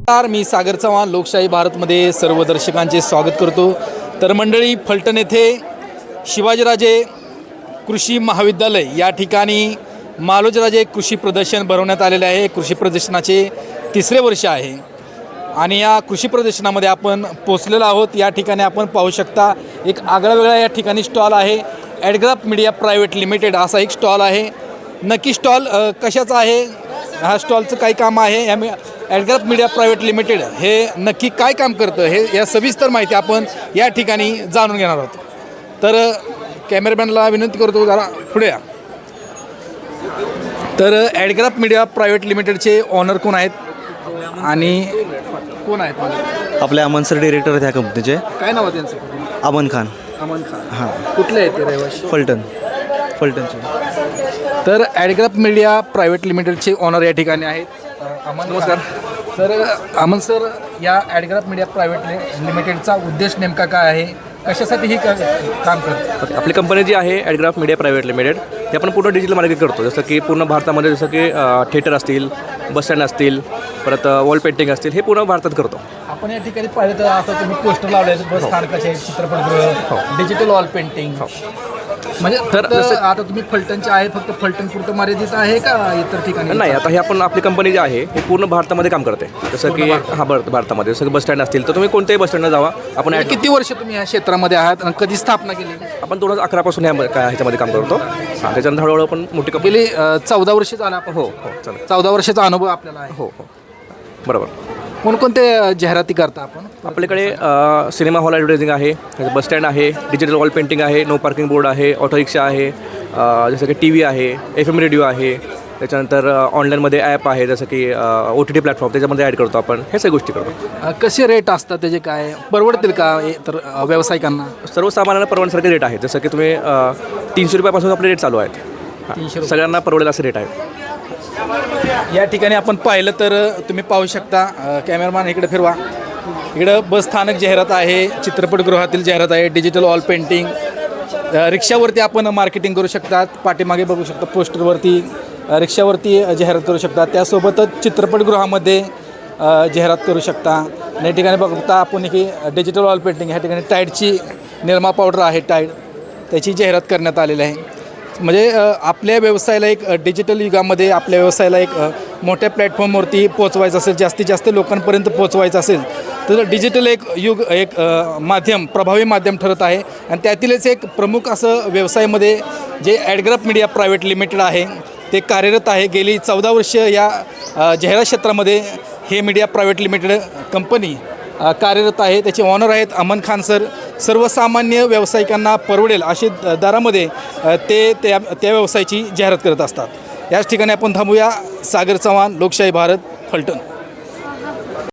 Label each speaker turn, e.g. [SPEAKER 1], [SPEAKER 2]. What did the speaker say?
[SPEAKER 1] मी सागर चव्हाण लोकशाही भारतमध्ये सर्व दर्शकांचे स्वागत करतो। तर मंडळी, फलटण येथे शिवाजीराजे कृषी महाविद्यालय या ठिकाणी मालोजीराजे कृषी प्रदर्शन भरवण्यात आलेले आहे। कृषी प्रदर्शनाचे तिसरे वर्ष आहे आणि या कृषी प्रदर्शनामध्ये आपण पोहोचलेलो आहोत। या ठिकाणी आपण पाहू शकता एक आगळा वेगळा या ठिकाणी स्टॉल आहे। ॲडग्राफ मीडिया प्रायव्हेट लिमिटेड असा एक स्टॉल आहे। नक्की स्टॉल कशाचा आहे, हा स्टॉलचं काय काम आहे, या ॲडग्राफ मीडिया प्रायव्हेट लिमिटेड हे नक्की काय काम करतं हे या सविस्तर माहिती आपण या ठिकाणी जाणून घेणार आहोत। तर कॅमेरामॅनला विनंती करतो जरा पुढे या। तर ॲडग्राफ मीडिया प्रायव्हेट लिमिटेडचे ऑनर कोण आहेत आणि कोण आहेत?
[SPEAKER 2] आपले अमन सर डिरेक्टर आहेत ह्या कंपनीचे।
[SPEAKER 1] काय नाव आहे त्यांचं?
[SPEAKER 2] अमन खान।
[SPEAKER 1] अमन खान।
[SPEAKER 2] हां,
[SPEAKER 1] कुठले आहेत ते रहिवासी?
[SPEAKER 2] फलटणचे।
[SPEAKER 1] तर ॲडग्राफ मीडिया प्रायव्हेट लिमिटेडचे ऑनर या ठिकाणी आहेत अमन। नमस्कार सर। अमन सर, या ॲडग्राफ मीडिया प्रायव्हेट लिमिटेडचा उद्देश नेमका काय आहे, कशासाठी ही काम करते?
[SPEAKER 3] आपली कंपनी जी आहे ॲडग्राफ मीडिया प्रायव्हेट लिमिटेड, ते आपण पूर्ण डिजिटल मार्केटिंग करतो। जसं की पूर्ण भारतामध्ये, जसं की थिएटर असतील, बस स्टँड असतील, परत वॉल पेंटिंग असतील, हे पूर्ण भारतात करतो
[SPEAKER 1] आपण। या ठिकाणी पाहिलं तर आता तुम्ही पोस्टर लावले आहेत, बस स्थानकाचे, चित्रपटगृह, डिजिटल वॉल पेंटिंग, म्हणजे तर आता तुम्ही फलटणचे आहे, फक्त फलटणपुरतं मर्यादित आहे का इतर ठिकाणी?
[SPEAKER 3] नाही, आता हे आपण आपली कंपनी जी आहे हे पूर्ण भारतामध्ये काम करते। जसं की भारतामध्ये जसं बस स्टँड असतील तर तुम्ही कोणत्याही बस स्टँडला जावा। आपण
[SPEAKER 1] किती वर्ष तुम्ही या क्षेत्रामध्ये आहात आणि कधी स्थापना केली?
[SPEAKER 3] आपण 2011 पासून ह्याच्यामध्ये काम करतो। त्याच्यानंतर हळूहळू आपण मोठी कंपनी
[SPEAKER 1] गेली 14 वर्ष झालं आपण।
[SPEAKER 3] हो चालेल। 14
[SPEAKER 1] वर्षाचा अनुभव आपल्याला आहे।
[SPEAKER 3] हो बरोबर।
[SPEAKER 1] कोणकोणते जाहिराती करता आपण?
[SPEAKER 3] आपल्याकडे सिनेमा हॉल ॲडव्हर्टायझिंग आहे, बस स्टँड आहे, डिजिटल वॉल पेंटिंग आहे, नो पार्किंग बोर्ड आहे, ऑटो रिक्षा आहे, जसं की TV आहे, FM रेडिओ आहे, त्याच्यानंतर ऑनलाईनमध्ये ॲप आहे, जसं की OTT प्लॅटफॉर्म, त्याच्यामध्ये ॲड करतो आपण। हे सगळ्या गोष्टी करतो।
[SPEAKER 1] कसे रेट असतात त्याचे, काय परवडतील का तर व्यावसायिकांना?
[SPEAKER 3] सर्वसामान्यांना परवडण्यासारखे रेट आहेत। जसं की तुम्ही 300 रुपयापासून आपले रेट चालू आहेत।
[SPEAKER 1] 300
[SPEAKER 3] सगळ्यांना परवडेल असे रेट आहेत।
[SPEAKER 1] या ठिकाणी आपण पाहिलं तर तुम्ही पाहू शकता, कॅमेरामॅन इकडे फिरवा, इकडं बस स्थानक जाहिरात आहे, चित्रपटगृहातील जाहिरात आहे, डिजिटल वॉल पेंटिंग, रिक्षावरती आपण मार्केटिंग करू शकतात। पाठीमागे बघू शकता पोस्टरवरती रिक्षावरती जाहिरात करू शकता, त्यासोबतच चित्रपटगृहामध्ये जाहिरात करू शकता। आणि या ठिकाणी बघता आपण की डिजिटल वॉल पेंटिंग, ह्या ठिकाणी टाईडची निरमा पावडर आहे, टाईड, त्याची जाहिरात करण्यात आलेली आहे। म्हणजे आपल्या व्यवसायाला एक डिजिटल युगामध्ये आपल्या व्यवसायाला एक मोठ्या प्लॅटफॉर्मवरती पोचवायचं असेल, जास्तीत जास्त लोकांपर्यंत पोचवायचं असेल तर डिजिटल एक माध्यम, प्रभावी माध्यम ठरत आहे। आणि त्यातीलच एक प्रमुख असं व्यवसायामध्ये जे ॲडग्राफ मीडिया प्रायव्हेट लिमिटेड आहे ते कार्यरत आहे। गेली 14 वर्ष या जाहिरात क्षेत्रामध्ये हे मीडिया प्रायव्हेट लिमिटेड कंपनी कार्यरत आहे। त्याचे ऑनर आहेत अमन खान सर। सर्वसामान्य व्यावसायिकांना परवडेल अशी दरामध्ये त्या व्यवसायाची जाहिरात करत असतात। याच ठिकाणी आपण थांबूया। सागर चव्हाण, लोकशाही भारत, फलटण।